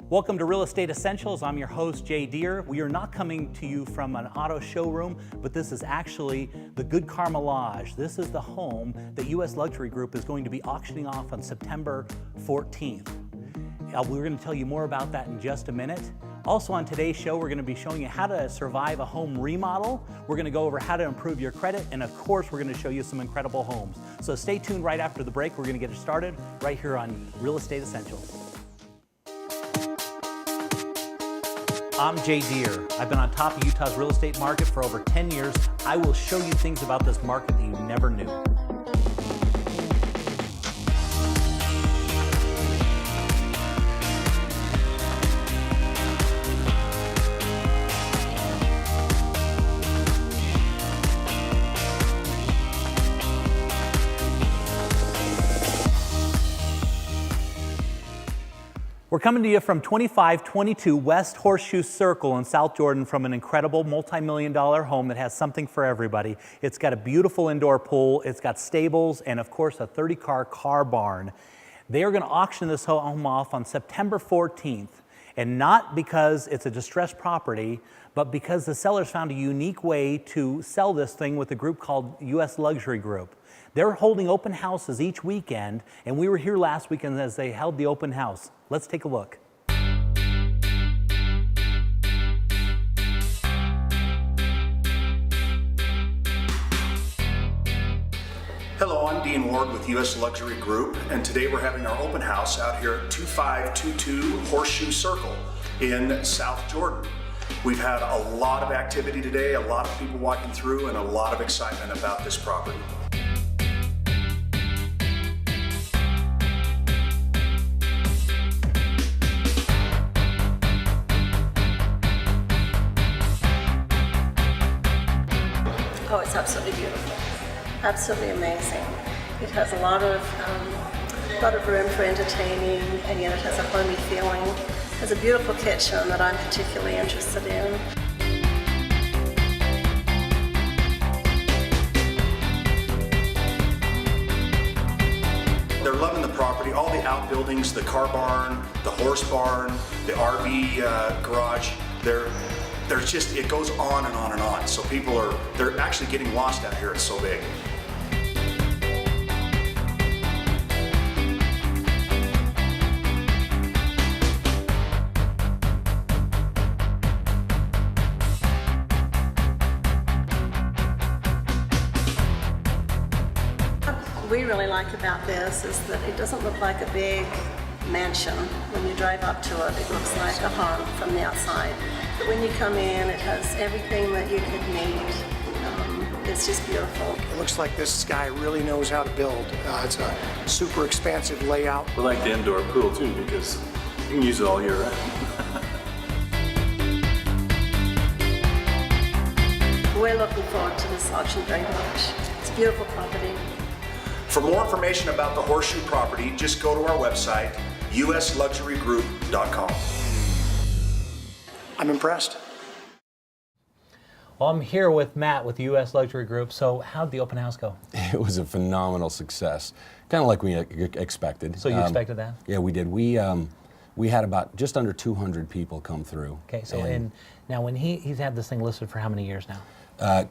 Welcome to Real Estate Essentials. I'm your host, Jay Deher. We are not coming to you from an auto showroom, but this is actually the Good Karma Lodge. This is the home that US Luxury Group is going to be auctioning off on September 14th. We're going to tell you more about that in just a minute. Also on today's show, we're going to be showing you how to survive a home remodel. We're going to go over how to improve your credit, and of course, we're going to show you some incredible homes. So stay tuned right after the break. We're going to get it started right here on Real Estate Essentials. I'm Jay Deher. I've been on top of Utah's real estate market for over 10 years. I will show you things about this market that you never knew. We're coming to you from 2522 West Horseshoe Circle in South Jordan from an incredible multi-million-dollar home that has something for everybody. It's got a beautiful indoor pool, it's got stables, and of course a 30-car barn. They are going to auction this home off on September 14th, and not because it's a distressed property, but because the sellers found a unique way to sell this thing with a group called US Luxury Group. They're holding open houses each weekend, and we were here last weekend as they held the open house. Let's take a look. Hello, I'm Dean Ward with US Luxury Group, and today we're having our open house out here at 2522 Horseshoe Circle in South Jordan. We've had a lot of activity today, a lot of people walking through, and a lot of excitement about this property. Oh, it's absolutely beautiful, absolutely amazing. It has a lot of room for entertaining, and yet it has a homey feeling. It has a beautiful kitchen that I'm particularly interested in. They're loving the property, all the outbuildings, the car barn, the horse barn, the RV garage. There's just, it goes on and on and on. So they're actually getting lost out here, it's so big. What we really like about this is that it doesn't look like a big mansion. When you drive up to it, it looks like a home from the outside. But when you come in, it has everything that you could need. It's just beautiful. It looks like this guy really knows how to build. It's a super expansive layout. We like the indoor pool too because you can use it all year round. We're looking forward to this auction very much. It's a beautiful property. For more information about the Horseshoe property, just go to our website, usluxurygroup.com. I'm impressed. Well, I'm here with Matt with the US Luxury Group. So how'd the open house go? It was a phenomenal success, kind of like we expected. So you expected that? Yeah, we did. We had about just under 200 people come through. Okay, so and now when he's had this thing listed for how many years now?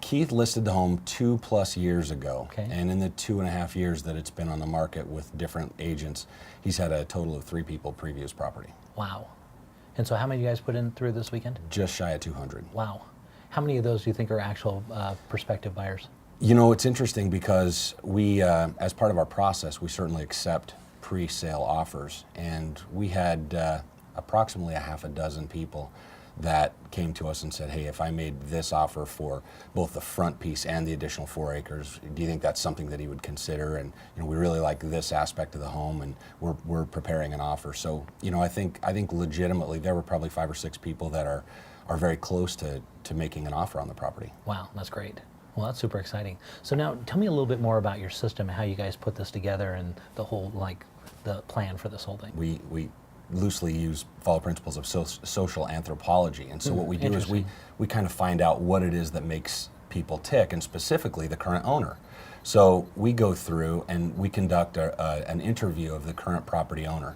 Keith listed the home 2+ years ago, okay. And in the 2.5 years that it's been on the market with different agents, he's had a total of 3 people preview his property. Wow. And so how many of you guys put in through this weekend? Just shy of 200. Wow. How many of those do you think are actual prospective buyers? You know, it's interesting because we, as part of our process, we certainly accept pre-sale offers, and we had approximately a half a dozen people that came to us and said, hey, if I made this offer for both the front piece and the additional 4 acres, do you think that's something that he would consider? And you know, we really like this aspect of the home, and we're preparing an offer. So you know, I think legitimately there were probably 5 or 6 people that are very close to making an offer on the property. Wow, that's great. Well, that's super exciting. So now tell me a little bit more about your system, how you guys put this together, and the whole, the plan for this whole thing. We loosely follow principles of social anthropology, and so what we do is we kind of find out what it is that makes people tick, and specifically the current owner. So we go through and we conduct an interview of the current property owner.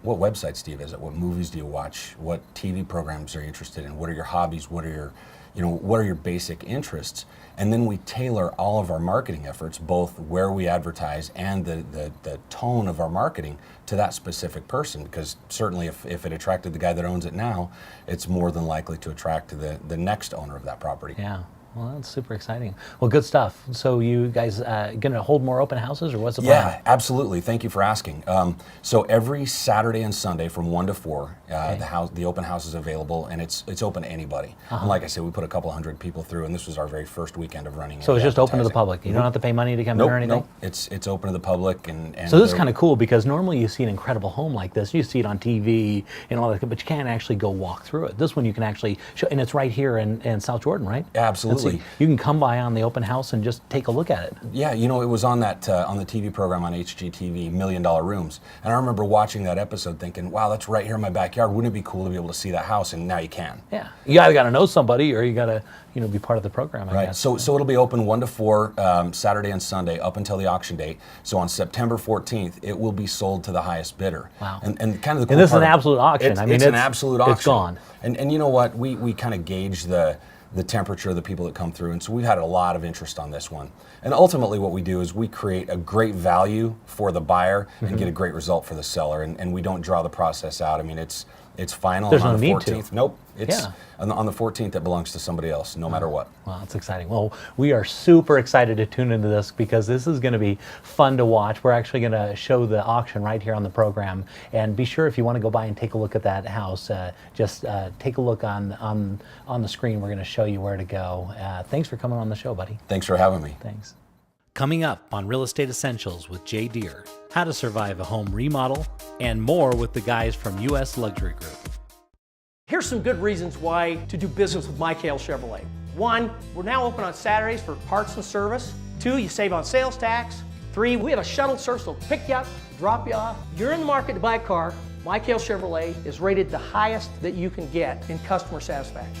what websites do you visit? What movies do you watch? What TV programs are you interested in? What are your hobbies? What are your basic interests? And then we tailor all of our marketing efforts, both where we advertise and the tone of our marketing to that specific person. Because certainly if it attracted the guy that owns it now, it's more than likely to attract the next owner of that property. Yeah. Well, that's super exciting. Well, good stuff. So you guys going to hold more open houses, or what's the plan? Yeah, absolutely. Thank you for asking. So every Saturday and Sunday from 1 to 4, the open house is available, and it's open to anybody. And like I said, we put a couple hundred people through, and this was our very first weekend of running. So it's just open to the advertising. public. You don't have to pay money to come in or anything. Nope. It's open to the public, and So this is kind of cool, because normally you see an incredible home like this, you see it on TV and all that, but you can't actually go walk through it. This one you can actually show, and it's right here in South Jordan, right? Absolutely. And so you can come by on the open house and just take a look at it. Yeah, it was on that on the TV program on HGTV, $1 Million Rooms, and I remember watching that episode thinking, wow, that's right here in my backyard. Wouldn't it be cool to be able to see that house? And now you can. Yeah, you either got to know somebody or you got to be part of the program, I guess. So it'll be open 1 to 4 Saturday and Sunday up until the auction date. So on September 14th, it will be sold to the highest bidder. Wow. And kind of the cool And this is part an absolute auction. It's an absolute auction. It's gone. And you know what? We kind of gauge the temperature of the people that come through, and so we've had a lot of interest on this one. And ultimately what we do is we create a great value for the buyer and get a great result for the seller, and we don't draw the process out. I mean, it's final. There's on no the need 14th. to. Nope. It's Yeah. on the 14th it belongs to somebody else, no matter what. Well, that's exciting. Well, we are super excited to tune into this, because this is going to be fun to watch. We're actually going to show the auction right here on the program, and be sure, if you want to go by and take a look at that house, just take a look on the screen. We're going to show you where to go. Thanks for coming on the show, buddy. Thanks for having me. Thanks. Coming up on Real Estate Essentials with Jay Deher, how to survive a home remodel, and more with the guys from US Luxury Group. Here's some good reasons why to do business with Michael Chevrolet. 1, we're now open on Saturdays for parts and service. 2, you save on sales tax. 3, we have a shuttle service that'll pick you up, drop you off. You're in the market to buy a car. Michael Chevrolet is rated the highest that you can get in customer satisfaction.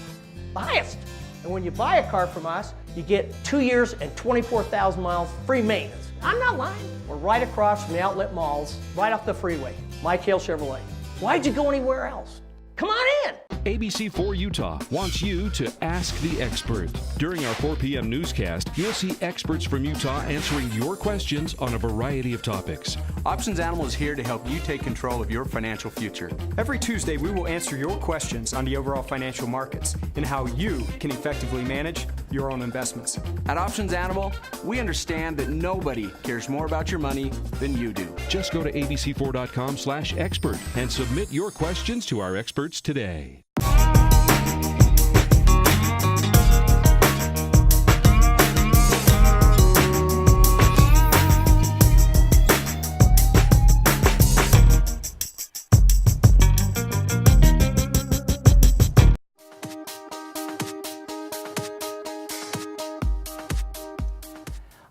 The highest. And when you buy a car from us, you get 2 years and 24,000 miles free maintenance. I'm not lying. We're right across from the outlet malls, right off the freeway. Michael Chevrolet. Why'd you go anywhere else? Come on in. ABC4 Utah wants you to ask the expert. During our 4 p.m. newscast, you'll see experts from Utah answering your questions on a variety of topics. Options Animal is here to help you take control of your financial future. Every Tuesday, we will answer your questions on the overall financial markets and how you can effectively manage your own investments. At Options Animal, we understand that nobody cares more about your money than you do. Just go to abc4.com/expert and submit your questions to our experts today.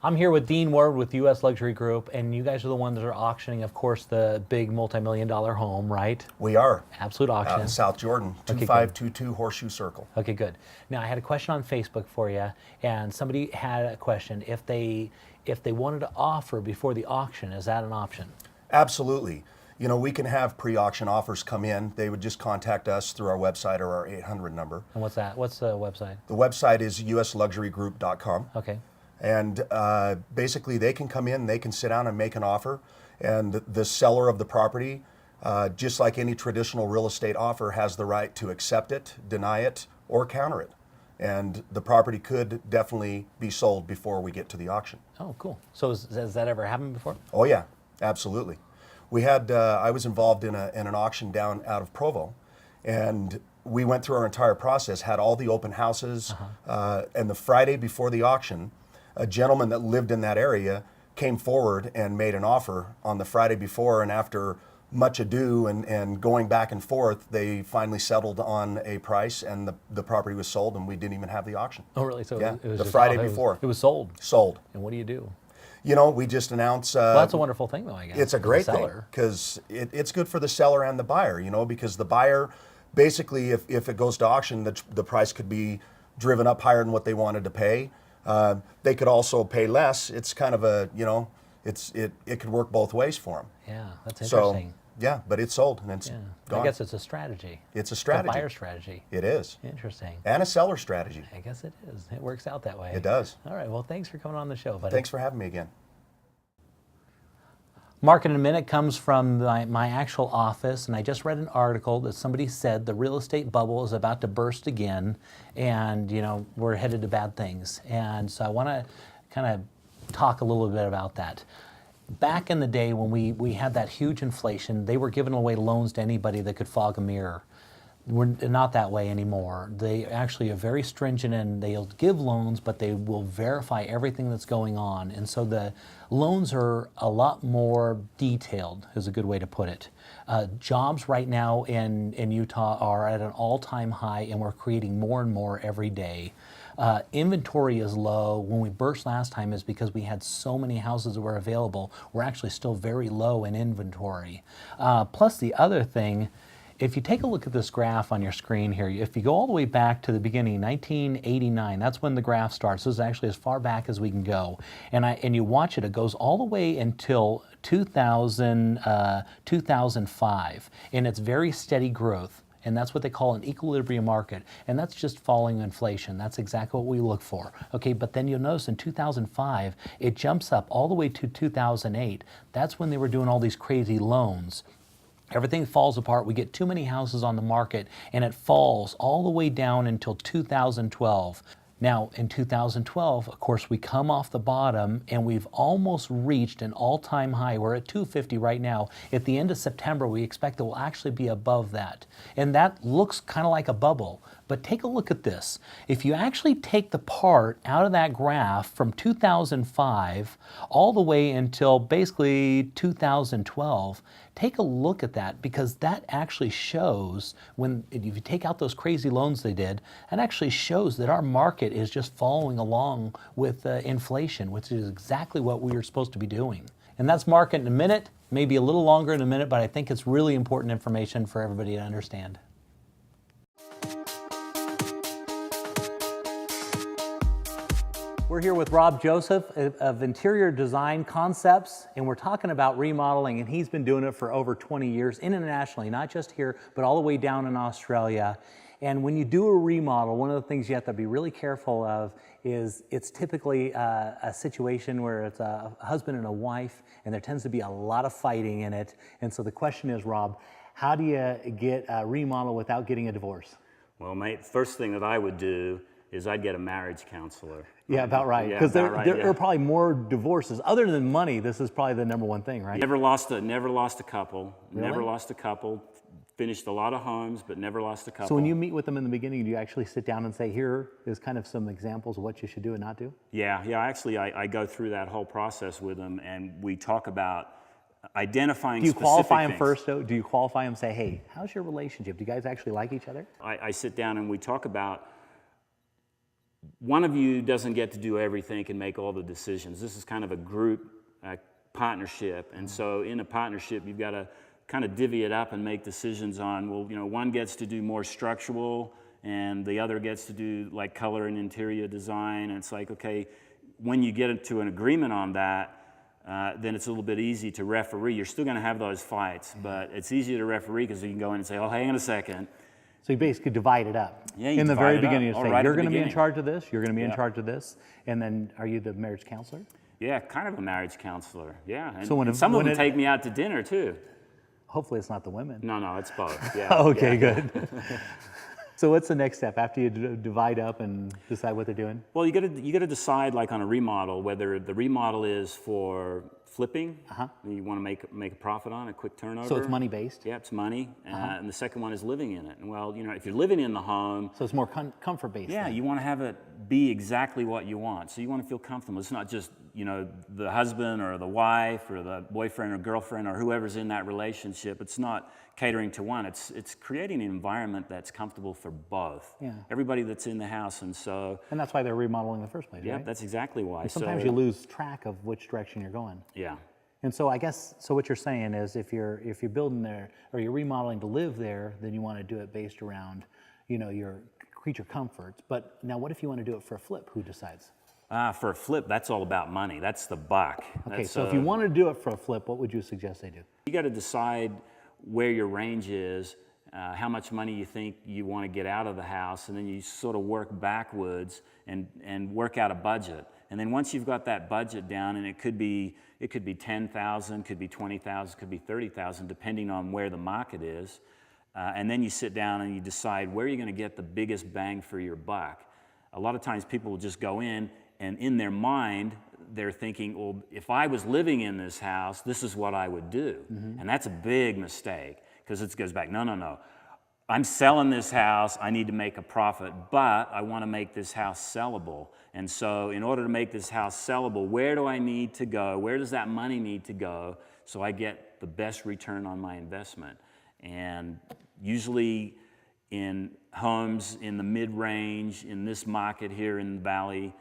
I'm here with Dean Ward with US Luxury Group, and you guys are the ones that are auctioning, of course, the big multi-million-dollar home, right? We are. Absolute auction. Out in South Jordan, Okay, 2522 Horseshoe Circle. Okay, good. Now, I had a question on Facebook for you, and somebody had a question. If they wanted to offer before the auction, is that an option? Absolutely. We can have pre-auction offers come in. They would just contact us through our website or our 800 number. And what's that? What's the website? The website is usluxurygroup.com. Okay. And basically they can come in, they can sit down and make an offer, and the seller of the property, just like any traditional real estate offer, has the right to accept it, deny it, or counter it. And the property could definitely be sold before we get to the auction. Oh, cool. So has that ever happened before? Oh yeah, absolutely. We had, I was involved in an auction down out of Provo, and we went through our entire process, had all the open houses, and the Friday before the auction, a gentleman that lived in that area came forward and made an offer on the Friday before, and after much ado and going back and forth, they finally settled on a price, and the property was sold, and we didn't even have the auction. Oh, really? So yeah, it was the just, Friday before. It was sold. Sold. And what do you do? We just announce. Well, that's a wonderful thing, though, I guess. It's a great thing, because it's good for the seller and the buyer, because the buyer, basically, if it goes to auction, the price could be driven up higher than what they wanted to pay. They could also pay less. It's kind of a, it could work both ways for them. Yeah, that's interesting. Yeah, but it's sold and it's gone. I guess it's a strategy. It's a strategy. It's a buyer strategy. It is. Interesting. And a seller strategy. I guess it is. It works out that way. It does. All right. Well, thanks for coming on the show, buddy. Thanks for having me again. Market in a Minute comes from my actual office, and I just read an article that somebody said the real estate bubble is about to burst again, and we're headed to bad things. And so I want to kind of talk a little bit about that. Back in the day when we had that huge inflation, they were giving away loans to anybody that could fog a mirror. We're not that way anymore. They actually are very stringent, and they'll give loans, but they will verify everything that's going on. And so the loans are a lot more detailed, is a good way to put it. Jobs right now in Utah are at an all-time high, and we're creating more and more every day. Inventory is low. When we burst last time is because we had so many houses that were available. We're actually still very low in inventory. Plus the other thing, if you take a look at this graph on your screen here, if you go all the way back to the beginning, 1989, that's when the graph starts. This is actually as far back as we can go. And you watch it, it goes all the way until 2005. And it's very steady growth. And that's what they call an equilibrium market. And that's just falling inflation. That's exactly what we look for. Okay, but then you'll notice in 2005, it jumps up all the way to 2008. That's when they were doing all these crazy loans. Everything falls apart. We get too many houses on the market, and it falls all the way down until 2012. Now, in 2012, of course, we come off the bottom, and we've almost reached an all-time high. We're at 250 right now. At the end of September, we expect that we'll actually be above that. And that looks kind of like a bubble. But take a look at this. If you actually take the part out of that graph from 2005 all the way until basically 2012, take a look at that, because that actually shows, if you take out those crazy loans they did, it actually shows that our market is just following along with inflation, which is exactly what we are supposed to be doing. And that's Market in a Minute, maybe a little longer in a minute, but I think it's really important information for everybody to understand. We're here with Rob Joseph of Interior Design Concepts, and we're talking about remodeling, and he's been doing it for over 20 years internationally, not just here, but all the way down in Australia. And when you do a remodel, one of the things you have to be really careful of is it's typically a situation where it's a husband and a wife, and there tends to be a lot of fighting in it. And so the question is, Rob, how do you get a remodel without getting a divorce? Well, mate, first thing that I would do is I'd get a marriage counselor. Yeah, about right. Because there are probably more divorces. Other than money, this is probably the number one thing, right? Never lost a couple. Really? Never lost a couple. Finished a lot of homes, but never lost a couple. So when you meet with them in the beginning, do you actually sit down and say, here is kind of some examples of what you should do and not do? Yeah. Actually, I go through that whole process with them, and we talk about identifying specific things. Do you qualify them first, though? Do you qualify them and say, hey, how's your relationship? Do you guys actually like each other? I sit down and we talk about, one of you doesn't get to do everything and make all the decisions. This is kind of a group partnership, and so in a partnership, you've got to kind of divvy it up and make decisions on, well, one gets to do more structural, and the other gets to do like color and interior design. And it's like, okay, when you get into an agreement on that, then it's a little bit easy to referee. You're still going to have those fights, but it's easier to referee because you can go in and say, oh, hang on a second. So you basically divide it up. Yeah, you in the very divide it beginning, up. you say, Right you're at the going to be in beginning. charge of this, you're going to be in charge of this, and then are you the marriage counselor? Yeah, kind of a marriage counselor. Yeah, and, So and some of them take me out to dinner too. Hopefully it's not the women. No, it's both. Yeah. Okay, good. So what's the next step after you divide up and decide what they're doing? Well, you got to decide, like on a remodel, whether the remodel is for flipping, you want to make a profit on a quick turnover. So it's money based? Yeah, it's money. And the second one is living in it. And well, if you're living in the home, so it's more comfort based. Yeah, then. you want to have it be exactly what you want. So you want to feel comfortable. It's not just the husband or the wife or the boyfriend or girlfriend or whoever's in that relationship. It's not catering to one. It's creating an environment that's comfortable for both. Yeah. Everybody that's in the house, and that's why they're remodeling in the first place. Yeah, right? that's exactly why. And sometimes you lose track of which direction you're going. Yeah. And so I guess what you're saying is if you're building there or you're remodeling to live there, then you want to do it based around your creature comforts. But now what if you want to do it for a flip? Who decides? For a flip, that's all about money. That's the buck. Okay, so if you want to do it for a flip, what would you suggest they do? You got to decide where your range is, how much money you think you want to get out of the house, and then you sort of work backwards and work out a budget. And then once you've got that budget down, and it could be 10,000, could be 20,000, could be 30,000, depending on where the market is. And then you sit down and you decide where you're going to get the biggest bang for your buck. A lot of times people will just go in, and in their mind, they're thinking, well, if I was living in this house, this is what I would do. And that's a big mistake, because it goes back, no. I'm selling this house, I need to make a profit, but I want to make this house sellable. And so in order to make this house sellable, where do I need to go? Where does that money need to go so I get the best return on my investment? And usually in homes in the mid-range, in this market here in the Valley,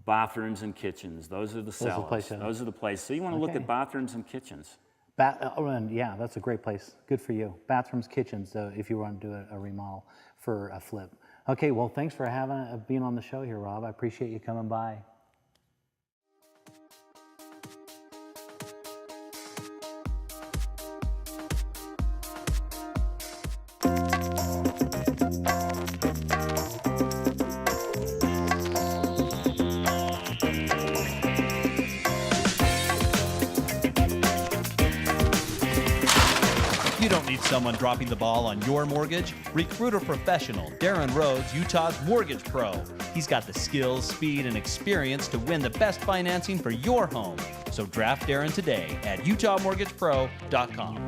bathrooms and kitchens, those are the sellers. Those are the places. So you want to look at bathrooms and kitchens. Yeah, that's a great place. Good for you. Bathrooms, kitchens, if you want to do a remodel for a flip. Okay, well, thanks for being on the show here, Rob. I appreciate you coming by. You don't need someone dropping the ball on your mortgage. Recruit a professional, Darin Rhodes, Utah's mortgage pro. He's got the skills, speed, and experience to win the best financing for your home. So draft Darin today at utahmortgagepro.com.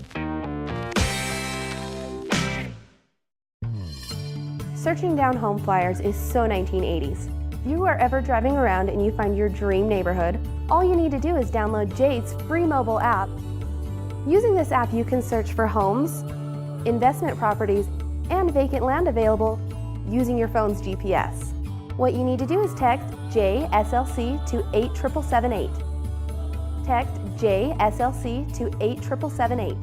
Searching down home flyers is so 1980s. If you are ever driving around and you find your dream neighborhood, all you need to do is download Jade's free mobile app. Using this app, you can search for homes, investment properties, and vacant land available using your phone's GPS. What you need to do is text JSLC to 87778. Text JSLC to 87778.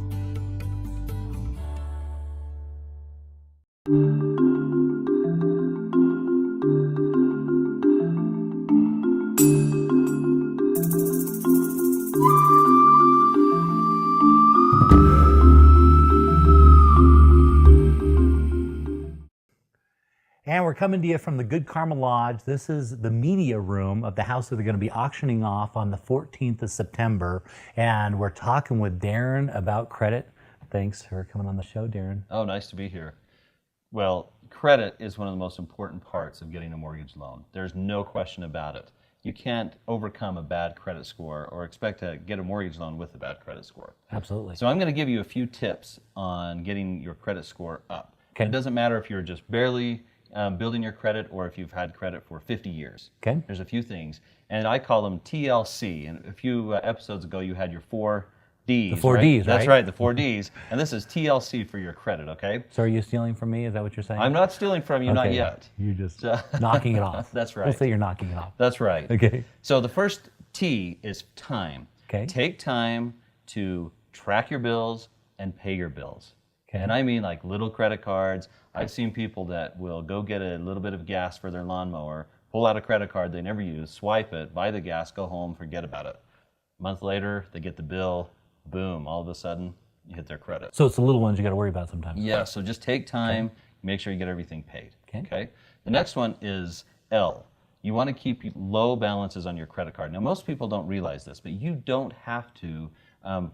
And we're coming to you from the Good Karma Lodge. This is the media room of the house that they're going to be auctioning off on the 14th of September. And we're talking with Darin about credit. Thanks for coming on the show, Darin. Oh, nice to be here. Well, credit is one of the most important parts of getting a mortgage loan. There's no question about it. You can't overcome a bad credit score or expect to get a mortgage loan with a bad credit score. Absolutely. So I'm going to give you a few tips on getting your credit score up. Okay. It doesn't matter if you're just barely building your credit or if you've had credit for 50 years. Okay. There's a few things, and I call them TLC. And a few episodes ago, you had your 4 Ds. The 4 Ds, right? That's right, the 4 Ds. And this is TLC for your credit, okay? So are you stealing from me? Is that what you're saying? I'm not stealing from you, not yet. You're just knocking it off. That's right. We'll say you're knocking it off. That's right. Okay. So the first T is time. Okay. Take time to track your bills and pay your bills. Okay. And I mean like little credit cards. I've seen people that will go get a little bit of gas for their lawnmower, pull out a credit card they never use, swipe it, buy the gas, go home, forget about it. A month later, they get the bill, boom, all of a sudden, you hit their credit. So it's the little ones you got to worry about sometimes. Yeah, so just take time, make sure you get everything paid. Okay. The next one is L. You want to keep low balances on your credit card. Now, most people don't realize this, but you don't have to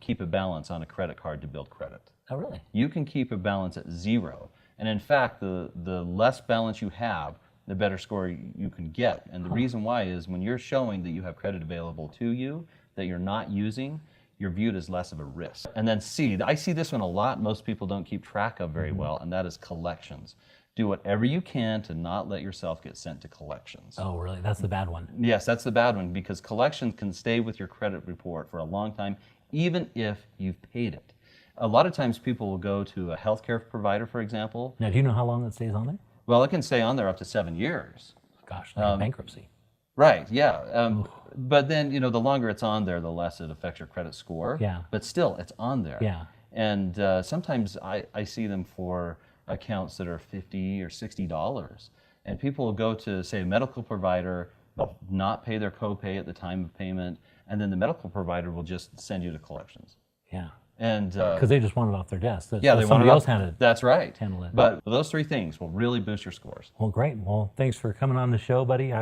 keep a balance on a credit card to build credit. Oh, really? You can keep a balance at 0. And in fact, the less balance you have, the better score you can get. And the reason why is when you're showing that you have credit available to you that you're not using, you're viewed as less of a risk. And then C, I see this one a lot, most people don't keep track of very well, and that is collections. Do whatever you can to not let yourself get sent to collections. Oh, really? That's the bad one. Yes, that's the bad one, because collections can stay with your credit report for a long time, even if you've paid it. A lot of times people will go to a healthcare provider, for example. Now, do you know how long it stays on there? Well, it can stay on there up to 7 years. Gosh, like bankruptcy. Right, yeah. But then, you know, the longer it's on there, the less it affects your credit score. Yeah. But still, it's on there. Yeah. And sometimes I see them for accounts that are $50 or $60. And people will go to, say, a medical provider, they'll not pay their copay at the time of payment, and then the medical provider will just send you to collections. Yeah. And Because they just want it off their desk. yeah, they want somebody it else off. had it. That's right. Handle it. But those 3 things will really boost your scores. Well, great. Well, thanks for coming on the show, buddy.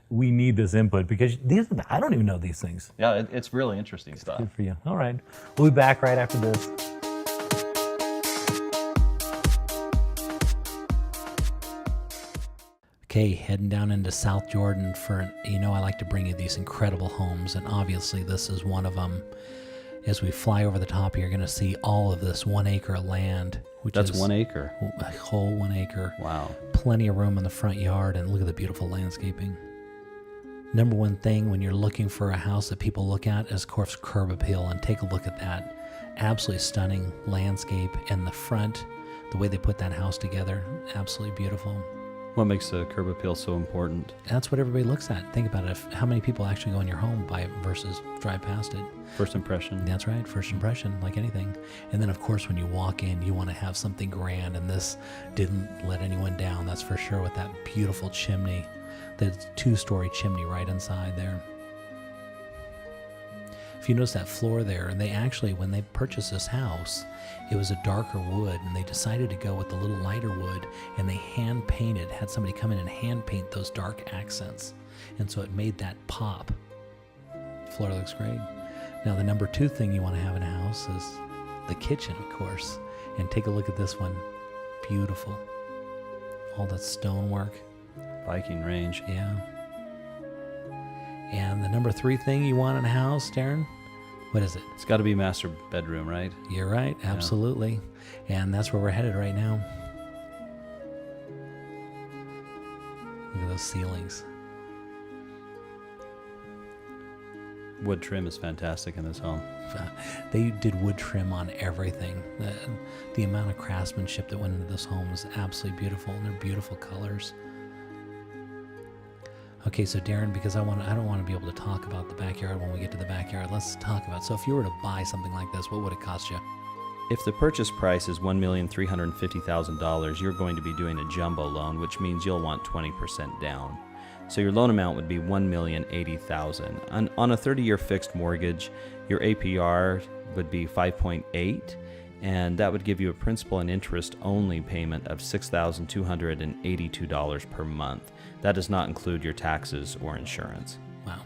We need this input because I don't even know these things. Yeah, it's really interesting stuff. Good for you. All right. We'll be back right after this. Okay, heading down into South Jordan for, I like to bring you these incredible homes, and obviously this is one of them. As we fly over the top, you're going to see all of this 1 acre land. That's 1 acre? A whole 1 acre. Wow. Plenty of room in the front yard, and look at the beautiful landscaping. Number one thing when you're looking for a house that people look at is, of course, curb appeal, and take a look at that. Absolutely stunning landscape, and the front, the way they put that house together, absolutely beautiful. What makes the curb appeal so important? That's what everybody looks at. Think about it. How many people actually go in your home by it versus drive past it? First impression. That's right. First impression, like anything. And then, of course, when you walk in, you want to have something grand. And this didn't let anyone down. That's for sure, with that beautiful chimney, the 2-story chimney right inside there. If you notice that floor there, and they actually, when they purchased this house, it was a darker wood, and they decided to go with the little lighter wood, and they hand painted, had somebody come in and hand paint those dark accents. And so it made that pop. Floor looks great. Now, the number 2 thing you want to have in a house is the kitchen, of course. And take a look at this one. Beautiful. All that stonework. Viking range. Yeah. And the number 3 thing you want in a house, Darin? What is it? It's got to be master bedroom, right? You're right, absolutely. Yeah. And that's where we're headed right now. Look at those ceilings. Wood trim is fantastic in this home. They did wood trim on everything. The amount of craftsmanship that went into this home is absolutely beautiful, and they're beautiful colors. Okay, so Darin, because I don't want to be able to talk about the backyard when we get to the backyard, let's talk about, so if you were to buy something like this, what would it cost you? If the purchase price is $1,350,000, you're going to be doing a jumbo loan, which means you'll want 20% down. So your loan amount would be $1,080,000. On a 30-year fixed mortgage, your APR would be 5.8, and that would give you a principal and interest only payment of $6,282 per month. That does not include your taxes or insurance. Wow.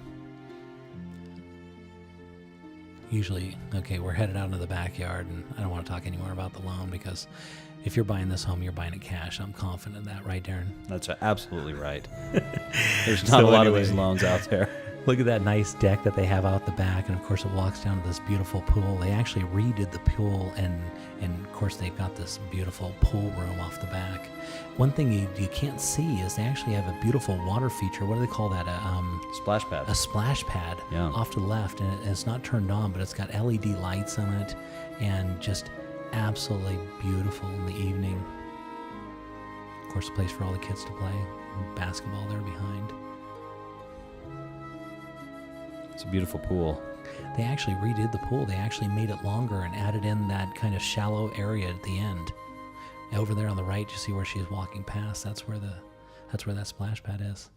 Usually, okay, we're headed out into the backyard, and I don't want to talk anymore about the loan, because if you're buying this home, you're buying it cash. I'm confident in that, right, Darin? That's absolutely right. There's not a lot of these loans out there. Look at that nice deck that they have out the back, and of course it walks down to this beautiful pool. They actually redid the pool, and of course they've got this beautiful pool room off the back. One thing you can't see is they actually have a beautiful water feature. What do they call that? Splash pad. A splash pad off to the left, and it's not turned on, but it's got LED lights on it, and just absolutely beautiful in the evening. Of course, a place for all the kids to play. Basketball there behind. It's a beautiful pool. They actually redid the pool. They actually made it longer and added in that kind of shallow area at the end. Over there on the right, you see where she's walking past. That's where that splash pad is.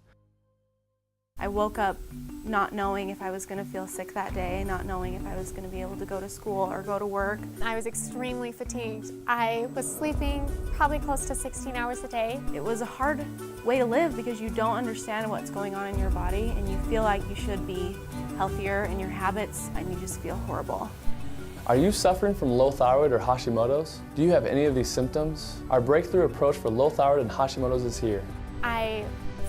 I woke up not knowing if I was going to feel sick that day, not knowing if I was going to be able to go to school or go to work. I was extremely fatigued. I was sleeping probably close to 16 hours a day. It was a hard way to live because you don't understand what's going on in your body, and you feel like you should be healthier in your habits, and you just feel horrible. Are you suffering from low thyroid or Hashimoto's? Do you have any of these symptoms? Our breakthrough approach for low thyroid and Hashimoto's is here. I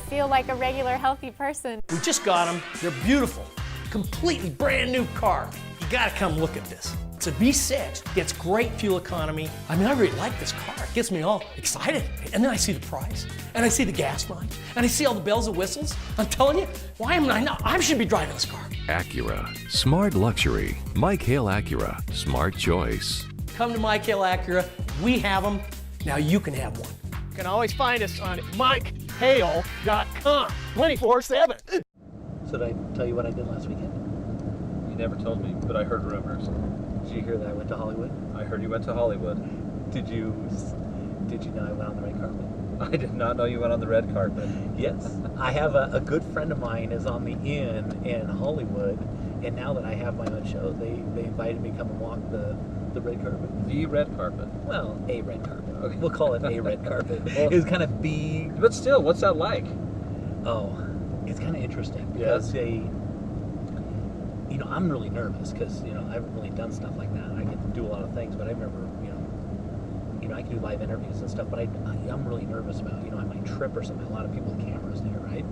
feel like a regular healthy person. We just got them. They're beautiful. Completely brand new car. You gotta come look at this. It's a V6, gets great fuel economy. I mean, I really like this car. It gets me all excited. And then I see the price, and I see the gas mileage, and I see all the bells and whistles. I'm telling you, why am I not? I should be driving this car. Acura, smart luxury. Mike Hale Acura, smart choice. Come to Mike Hale Acura. We have them. Now you can have one. You can always find us on MikeHale.com 24/7. So did I tell you what I did last weekend? You never told me, but I heard rumors. Did you hear that I went to Hollywood? I heard you went to Hollywood. Did you know I went on the red carpet? I did not know you went on the red carpet. Yes. I have a good friend of mine is on the Inn in Hollywood, And now that I have my own show, they invited me to come and walk the red carpet. The red carpet. Well, a red carpet. Okay. We'll call it a red carpet. It was kind of B. But still, what's that like? Oh, it's kind of interesting because I'm really nervous because I haven't really done stuff like that. I can do a lot of things, but I remember I can do live interviews and stuff. But I'm really nervous about I might trip or something. A lot of people with cameras there, right?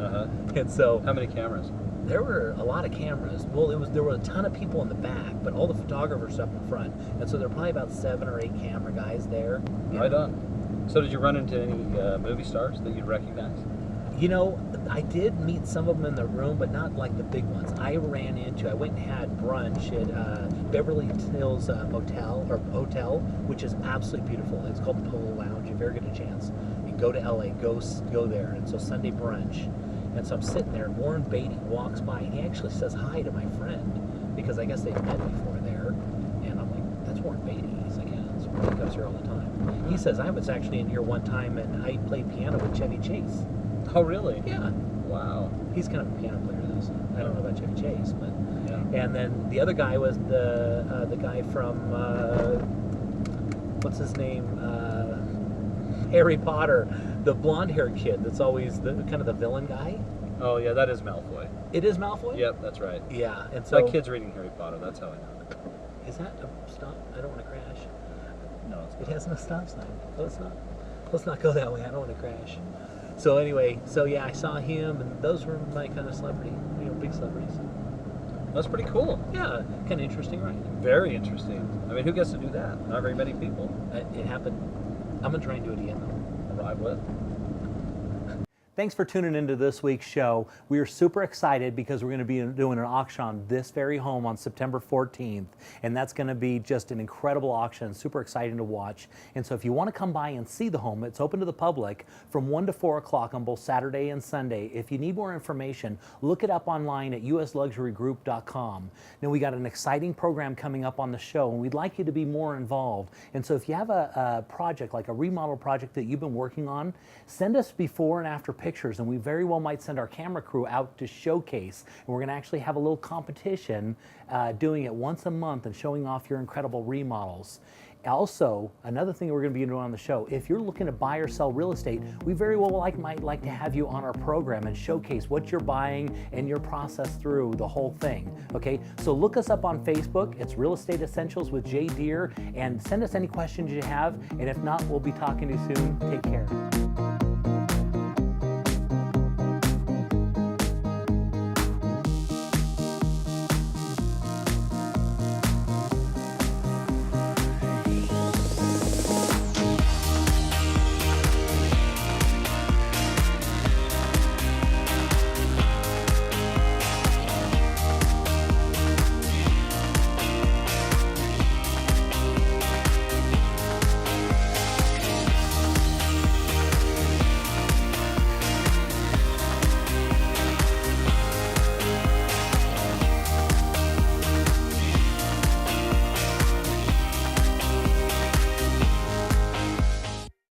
And so how many cameras? There were a lot of cameras. Well, there were a ton of people in the back, but all the photographers up in front, and so there were probably about 7 or 8 camera guys there. Right on. So did you run into any movie stars that you'd recognize? I did meet some of them in the room, but not like the big ones. I went and had brunch at Beverly Hills Hotel, which is absolutely beautiful. It's called the Polo Lounge. If you ever get a chance, you go to LA, go there. And so Sunday brunch. And so I'm sitting there, and Warren Beatty walks by, and he actually says hi to my friend, because I guess they've met before there. And I'm like, that's Warren Beatty. He's like, yeah, that's Warren. He comes here all the time. He says, I was actually in here one time, and I played piano with Chevy Chase. Oh, really? Yeah. Wow. He's kind of a piano player, though, so I don't know about Chevy Chase, but... Yeah. And then the other guy was the guy from, what's his name? Harry Potter. The blonde-haired kid that's always kind of the villain guy. Oh, yeah, that is Malfoy. It is Malfoy? Yep, that's right. Yeah, and so... My kid's reading Harry Potter, that's how I know. Is that a stop? I don't want to crash. No, it's not. It has no stop sign. No, it's not. Let's not go that way. I don't want to crash. So anyway, I saw him, and those were my kind of celebrity, big celebrities. That's pretty cool. Yeah, kind of interesting, right? Very interesting. I mean, who gets to do that? Not very many people. It happened. I'm going to try and do it again, though. Arrive with. Thanks for tuning into this week's show. We are super excited because we're going to be doing an auction on this very home on September 14th. And that's going to be just an incredible auction, super exciting to watch. And so if you want to come by and see the home, it's open to the public from 1 to 4 o'clock on both Saturday and Sunday. If you need more information, look it up online at usluxurygroup.com. Now we got an exciting program coming up on the show, and we'd like you to be more involved. And so if you have a project, like a remodel project that you've been working on, send us before and after pictures, and we very well might send our camera crew out to showcase. And we're going to actually have a little competition doing it once a month and showing off your incredible remodels. Also, another thing we're going to be doing on the show, if you're looking to buy or sell real estate, we very well might like to have you on our program and showcase what you're buying and your process through the whole thing. Okay, so look us up on Facebook. It's Real Estate Essentials with Jay Deher, and send us any questions you have. And if not, we'll be talking to you soon. Take care.